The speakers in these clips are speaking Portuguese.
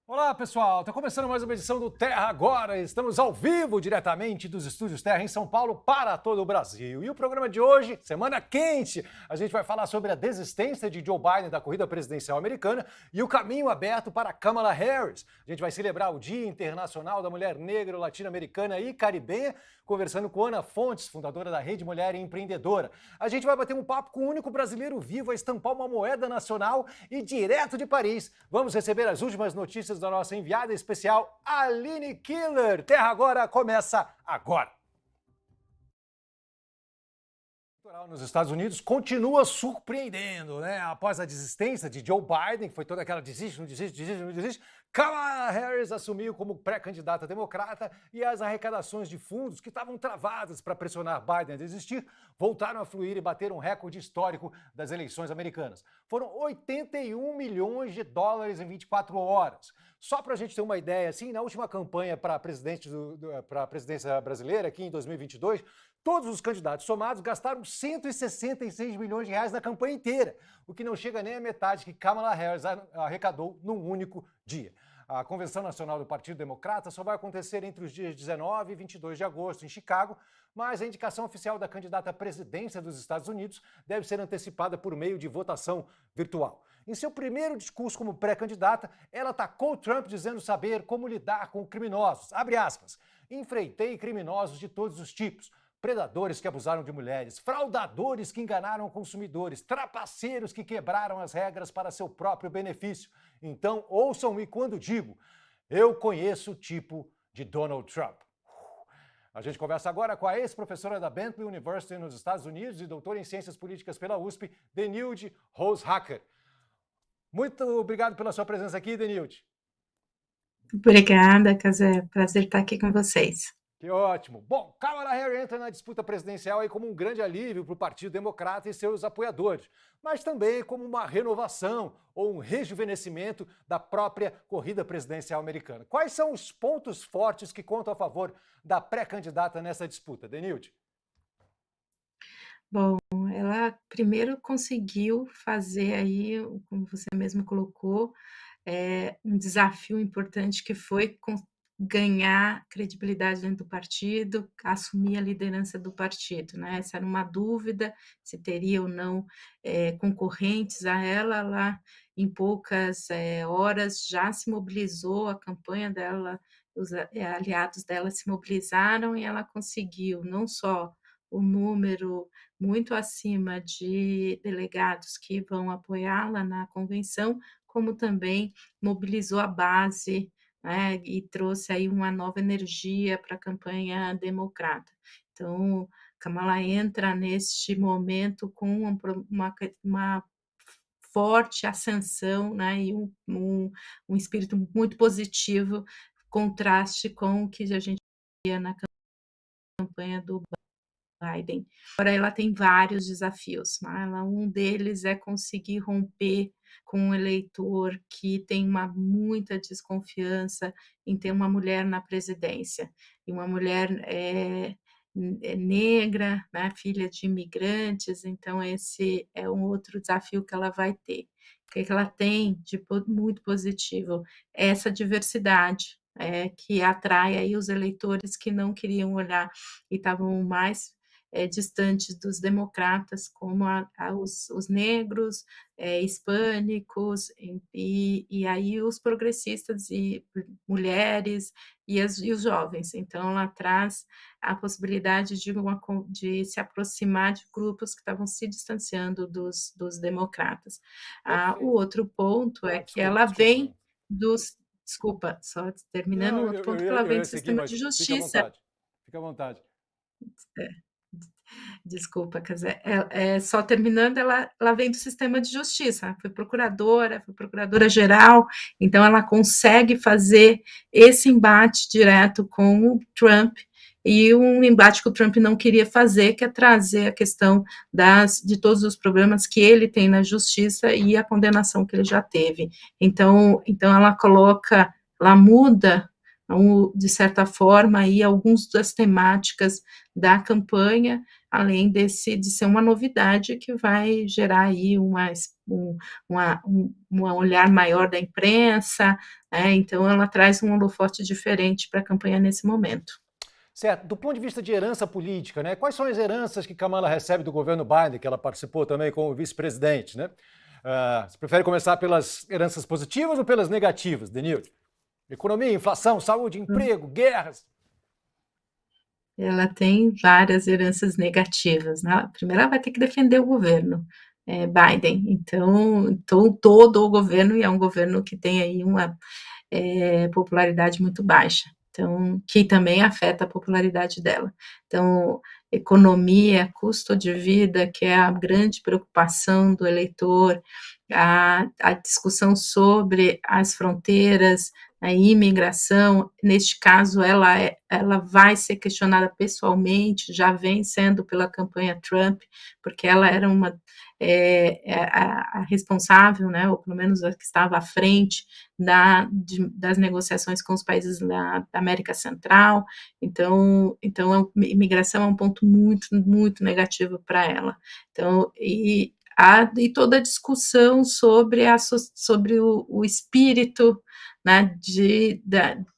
Olá, pessoal! Está começando mais uma edição do Terra Agora. Estamos ao vivo, diretamente dos estúdios Terra em São Paulo para todo o Brasil. E o programa de hoje, semana quente, a gente vai falar sobre a desistência de Joe Biden da corrida presidencial americana e o caminho aberto para Kamala Harris. A gente vai celebrar o Dia Internacional da Mulher Negra, Latino-Americana e Caribenha, conversando com Ana Fontes, fundadora da Rede Mulher Empreendedora. A gente vai bater um papo com o único brasileiro vivo a estampar uma moeda nacional e direto de Paris. Vamos receber as últimas notícias da nossa enviada especial, Aline Killer. Terra Agora começa agora. O eleitoral nos Estados Unidos continua surpreendendo, né? Após a desistência de Joe Biden, que foi toda aquela desiste, não desiste, desiste, não desiste, Kamala Harris assumiu como pré-candidata democrata e as arrecadações de fundos que estavam travadas para pressionar Biden a desistir voltaram a fluir e bateram um recorde histórico das eleições americanas. Foram 81 milhões de dólares em 24 horas. Só para a gente ter uma ideia, assim, na última campanha para a presidência brasileira, aqui em 2022, todos os candidatos somados gastaram 166 milhões de reais na campanha inteira, o que não chega nem à metade que Kamala Harris arrecadou num único dia. A Convenção Nacional do Partido Democrata só vai acontecer entre os dias 19 e 22 de agosto, em Chicago, mas a indicação oficial da candidata à presidência dos Estados Unidos deve ser antecipada por meio de votação virtual. Em seu primeiro discurso como pré-candidata, ela atacou Trump dizendo saber como lidar com criminosos. Abre aspas. Enfrentei criminosos de todos os tipos. Predadores que abusaram de mulheres, fraudadores que enganaram consumidores, trapaceiros que quebraram as regras para seu próprio benefício. Então, ouçam-me quando digo, eu conheço o tipo de Donald Trump. A gente conversa agora com a ex-professora da Bentley University nos Estados Unidos e doutora em Ciências Políticas pela USP, Denilde Rose-Hacker. Muito obrigado pela sua presença aqui, Denilde. Obrigada, Casé. Prazer estar aqui com vocês. Que ótimo. Bom, Kamala Harris entra na disputa presidencial aí como um grande alívio para o Partido Democrata e seus apoiadores, mas também como uma renovação ou um rejuvenescimento da própria corrida presidencial americana. Quais são os pontos fortes que contam a favor da pré-candidata nessa disputa, Denilde? Bom, ela primeiro conseguiu fazer aí, como você mesmo colocou, um desafio importante que foi ganhar credibilidade dentro do partido, assumir a liderança do partido, né? Essa era uma dúvida, se teria ou não concorrentes a ela, lá em poucas horas já se mobilizou a campanha dela, os aliados dela se mobilizaram e ela conseguiu não só o número muito acima de delegados que vão apoiá-la na convenção, como também mobilizou a base, né, e trouxe aí uma nova energia para a campanha democrata. Então, Kamala entra neste momento com uma forte ascensão, né, e um espírito muito positivo, contraste com o que a gente via na campanha do Biden. Agora ela tem vários desafios, né? Um deles é conseguir romper com um eleitor que tem muita desconfiança em ter uma mulher na presidência, e uma mulher negra, né, filha de imigrantes, então esse é um outro desafio que ela vai ter. O que ela tem de muito positivo? É essa diversidade, que atrai aí os eleitores que não queriam olhar e estavam mais distantes dos democratas, como os negros, hispânicos, e aí os progressistas e mulheres e os jovens. Então, ela traz a possibilidade de se aproximar de grupos que estavam se distanciando dos democratas. O outro ponto é que ela vem dos... Desculpa, só terminando o Não, outro eu, ponto, eu, que ela eu vem ia do seguir, sistema mas de fica à justiça. vontade. Fica à vontade. Desculpa, quer dizer, só terminando, ela vem do sistema de justiça, foi procuradora-geral, então ela consegue fazer esse embate direto com o Trump, e um embate que o Trump não queria fazer, que é trazer a questão de todos os problemas que ele tem na justiça e a condenação que ele já teve. Então ela muda, de certa forma, aí, algumas das temáticas da campanha, além de ser uma novidade que vai gerar aí um olhar maior da imprensa, né, então ela traz um holofote diferente para a campanha nesse momento. Certo. Do ponto de vista de herança política, né? Quais são as heranças que Kamala recebe do governo Biden, que ela participou também como vice-presidente, né? Você prefere começar pelas heranças positivas ou pelas negativas, Denilde? Economia, inflação, saúde, emprego, guerras. Ela tem várias heranças negativas, né. Primeiro ela vai ter que defender o governo, Biden, então todo o governo, e é um governo que tem aí uma popularidade muito baixa, então que também afeta a popularidade dela. Então, economia, custo de vida, que é a grande preocupação do eleitor, a discussão sobre as fronteiras, a imigração, neste caso ela vai ser questionada pessoalmente, já vem sendo pela campanha Trump, porque ela era a responsável, né, ou pelo menos a que estava à frente das negociações com os países da América Central, então a imigração é um ponto muito, muito negativo para ela. Então, e toda a discussão sobre o espírito, né,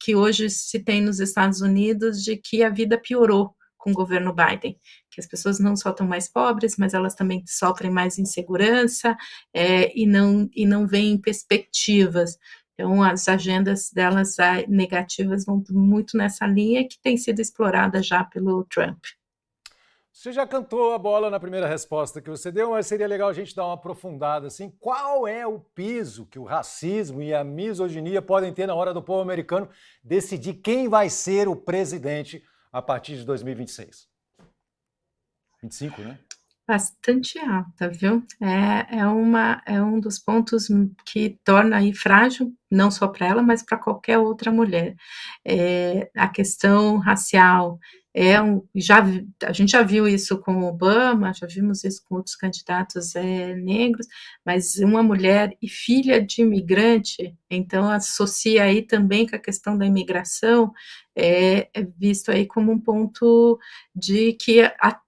que hoje se tem nos Estados Unidos, de que a vida piorou com o governo Biden, que as pessoas não só estão mais pobres, mas elas também sofrem mais insegurança, e não veem perspectivas. Então, as agendas delas negativas vão muito nessa linha, que tem sido explorada já pelo Trump. Você já cantou a bola na primeira resposta que você deu, mas seria legal a gente dar uma aprofundada assim. Qual é o peso que o racismo e a misoginia podem ter na hora do povo americano decidir quem vai ser o presidente a partir de 2026? 25, né? Bastante alta, viu? É um dos pontos que torna aí frágil, não só para ela, mas para qualquer outra mulher. A questão racial a gente já viu isso com o Obama, já vimos isso com outros candidatos negros, mas uma mulher e filha de imigrante, então associa aí também com a questão da imigração, é visto aí como um ponto de que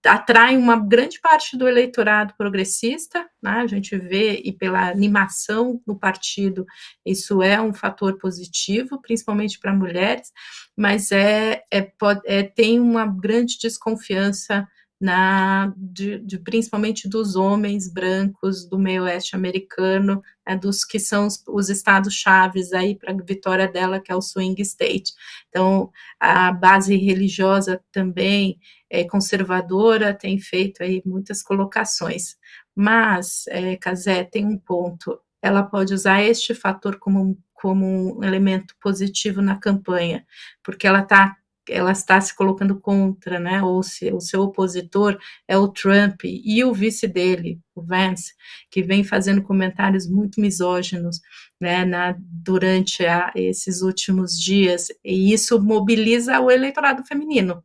atrai uma grande parte do eleitorado progressista, né? A gente vê, e pela animação no partido, isso é um fator positivo, principalmente para mulheres, mas tem uma grande desconfiança principalmente dos homens brancos do meio oeste americano, dos que são os estados chaves aí para a vitória dela, que é o swing state. Então, a base religiosa também conservadora tem feito aí muitas colocações. Mas, Cazé, tem um ponto, ela pode usar este fator como um elemento positivo na campanha, porque ela está se colocando contra, né, ou o seu opositor é o Trump e o vice dele, o Vance, que vem fazendo comentários muito misóginos, né, durante esses últimos dias, e isso mobiliza o eleitorado feminino,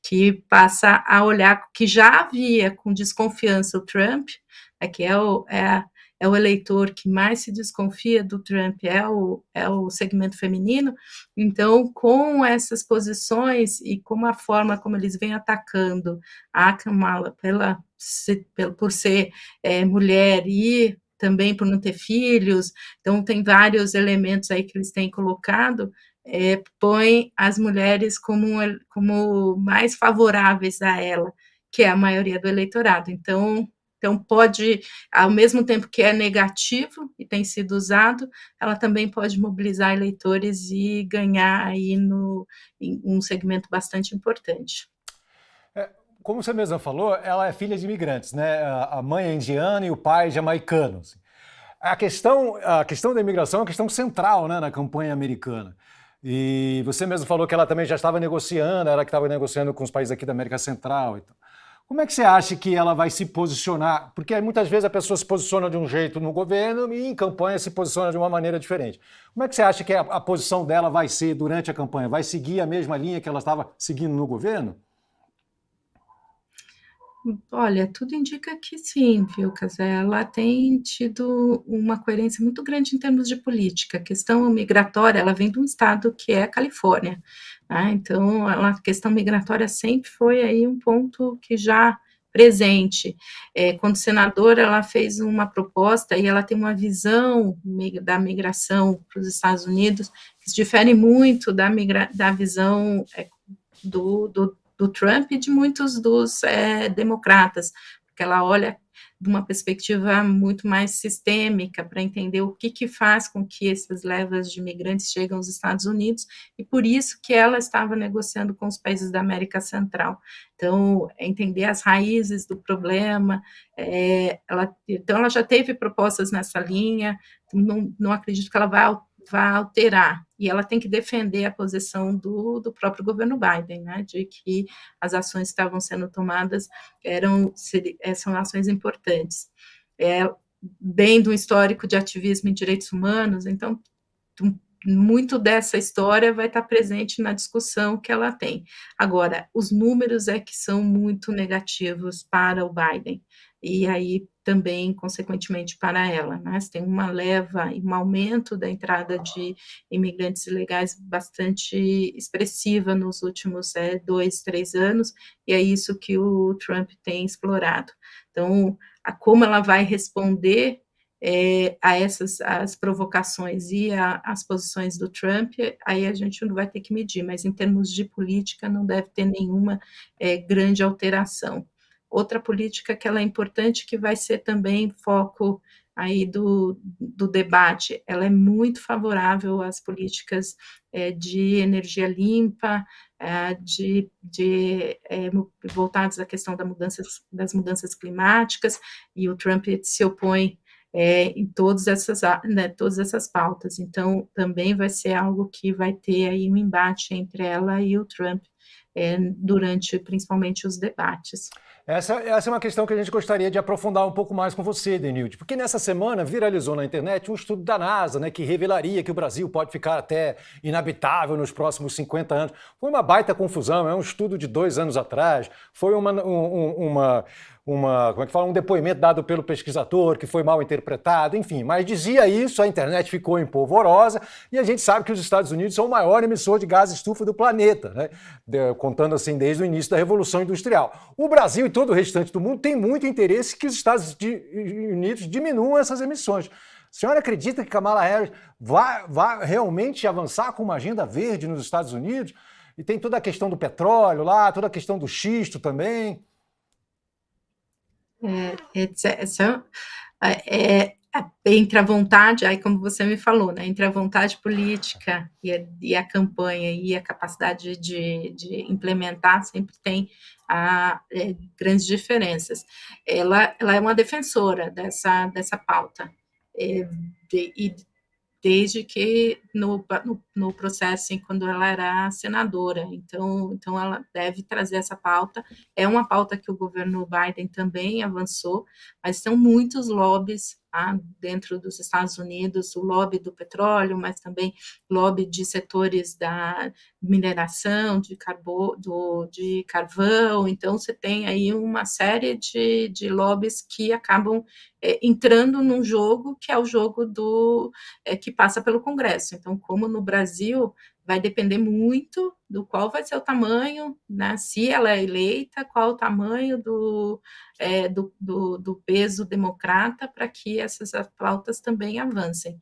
que passa a olhar, que já havia com desconfiança o Trump, que é o eleitor que mais se desconfia do Trump, é o segmento feminino. Então, com essas posições e com a forma como eles vêm atacando a Kamala por ser mulher e também por não ter filhos, então tem vários elementos aí que eles têm colocado, põe as mulheres como mais favoráveis a ela, que é a maioria do eleitorado. Então pode, ao mesmo tempo que é negativo e tem sido usado, ela também pode mobilizar eleitores e ganhar aí em um segmento bastante importante. Como você mesma falou, ela é filha de imigrantes, né? A mãe é indiana e o pai é jamaicano. Assim. A questão da imigração é uma questão central, né, na campanha americana. E você mesmo falou que ela também já estava negociando, ela que estava negociando com os países aqui da América Central. Então. Como é que você acha que ela vai se posicionar? Porque muitas vezes a pessoa se posiciona de um jeito no governo e em campanha se posiciona de uma maneira diferente. Como é que você acha que a posição dela vai ser durante a campanha? Vai seguir a mesma linha que ela estava seguindo no governo? Olha, tudo indica que sim, viu, Casé? Ela tem tido uma coerência muito grande em termos de política. A questão migratória, ela vem de um estado que é a Califórnia, né? Então, a questão migratória sempre foi aí um ponto que já presente. Quando senadora, ela fez uma proposta e ela tem uma visão da migração para os Estados Unidos que se difere muito da visão do Trump e de muitos dos democratas, porque ela olha de uma perspectiva muito mais sistêmica para entender o que faz com que essas levas de imigrantes cheguem aos Estados Unidos, e por isso que ela estava negociando com os países da América Central. Então, entender as raízes do problema, então ela já teve propostas nessa linha, não acredito que ela vai alterar, e ela tem que defender a posição do próprio governo Biden, né, de que as ações que estavam sendo tomadas são ações importantes. Bem do histórico de ativismo em direitos humanos, então muito dessa história vai estar presente na discussão que ela tem. Agora, os números é que são muito negativos para o Biden, e aí também, consequentemente, para ela, né? Você tem uma leva e um aumento da entrada de imigrantes ilegais bastante expressiva nos últimos 2, 3 anos, e é isso que o Trump tem explorado. Então, como ela vai responder a as provocações e as posições do Trump, aí a gente não vai ter que medir, mas em termos de política não deve ter nenhuma grande alteração. Outra política que ela é importante, que vai ser também foco aí do debate, ela é muito favorável às políticas de energia limpa, voltados à questão das mudanças climáticas, e o Trump se opõe em todas essas pautas. Então, também vai ser algo que vai ter aí um embate entre ela e o Trump durante, principalmente, os debates. Essa é uma questão que a gente gostaria de aprofundar um pouco mais com você, Denilde, porque nessa semana viralizou na internet um estudo da NASA, né, que revelaria que o Brasil pode ficar até inabitável nos próximos 50 anos. Foi uma baita confusão, é um estudo de 2 anos atrás, foi um depoimento dado pelo pesquisador que foi mal interpretado, enfim, mas dizia isso, a internet ficou em polvorosa e a gente sabe que os Estados Unidos são o maior emissor de gás estufa do planeta, né? Contando assim desde o início da Revolução Industrial. O Brasil e todo o restante do mundo tem muito interesse que os Estados Unidos diminuam essas emissões. A senhora acredita que Kamala Harris vai realmente avançar com uma agenda verde nos Estados Unidos? E tem toda a questão do petróleo lá, toda a questão do xisto também. Entre a vontade, aí como você me falou, né, entre a vontade política e a campanha e a capacidade de implementar, sempre tem grandes diferenças. Ela é uma defensora dessa pauta, e desde que no processo, assim, quando ela era senadora. Então ela deve trazer essa pauta. É uma pauta que o governo Biden também avançou, mas são muitos lobbies dentro dos Estados Unidos, o lobby do petróleo, mas também lobby de setores da mineração, de carvão. Então, você tem aí uma série de lobbies que acabam entrando num jogo que é o jogo que passa pelo Congresso. Então, como no Brasil, vai depender muito do qual vai ser o tamanho, né? Se ela é eleita, qual o tamanho do peso democrata para que essas pautas também avancem.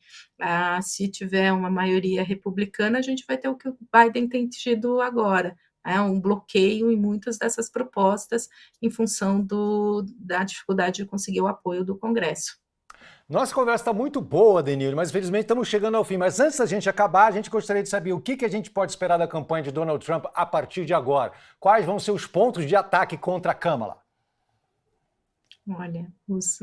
Se tiver uma maioria republicana, a gente vai ter o que o Biden tem tido agora, um bloqueio em muitas dessas propostas em função da dificuldade de conseguir o apoio do Congresso. Nossa conversa está muito boa, Denilde, mas infelizmente estamos chegando ao fim. Mas antes da gente acabar, a gente gostaria de saber o que a gente pode esperar da campanha de Donald Trump a partir de agora. Quais vão ser os pontos de ataque contra a Kamala? Olha, os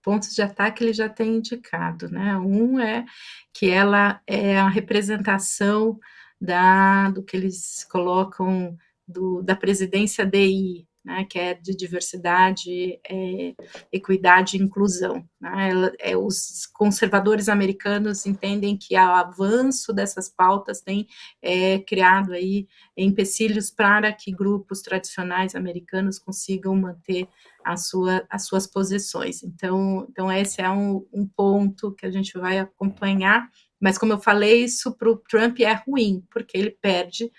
pontos de ataque ele já tem indicado, né? Um é que ela é a representação do que eles colocam da presidência DI, né, que é de diversidade, equidade e inclusão. Né? Os conservadores americanos entendem que o avanço dessas pautas tem criado aí empecilhos para que grupos tradicionais americanos consigam manter as suas posições. Então esse é um ponto que a gente vai acompanhar, mas como eu falei, isso para o Trump é ruim, porque ele perde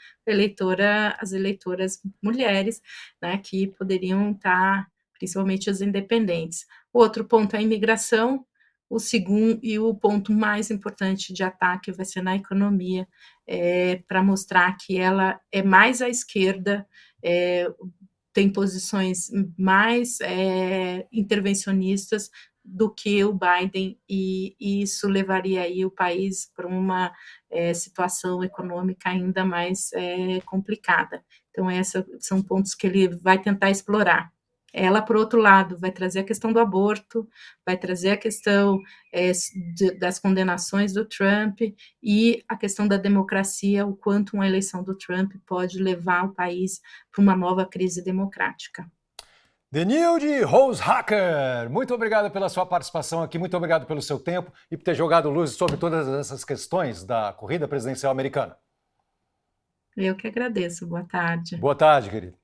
as eleitoras mulheres, né, que poderiam estar principalmente as independentes. O outro ponto é a imigração, o segundo e o ponto mais importante de ataque vai ser na economia, para mostrar que ela é mais à esquerda, tem posições mais intervencionistas do que o Biden, e isso levaria aí o país para uma situação econômica ainda mais complicada. Então, esses são pontos que ele vai tentar explorar. Ela, por outro lado, vai trazer a questão do aborto, vai trazer a questão das condenações do Trump e a questão da democracia, o quanto uma eleição do Trump pode levar o país para uma nova crise democrática. Denilde Rosehacker, muito obrigado pela sua participação aqui, muito obrigado pelo seu tempo e por ter jogado luz sobre todas essas questões da corrida presidencial americana. Eu que agradeço. Boa tarde. Boa tarde, querido.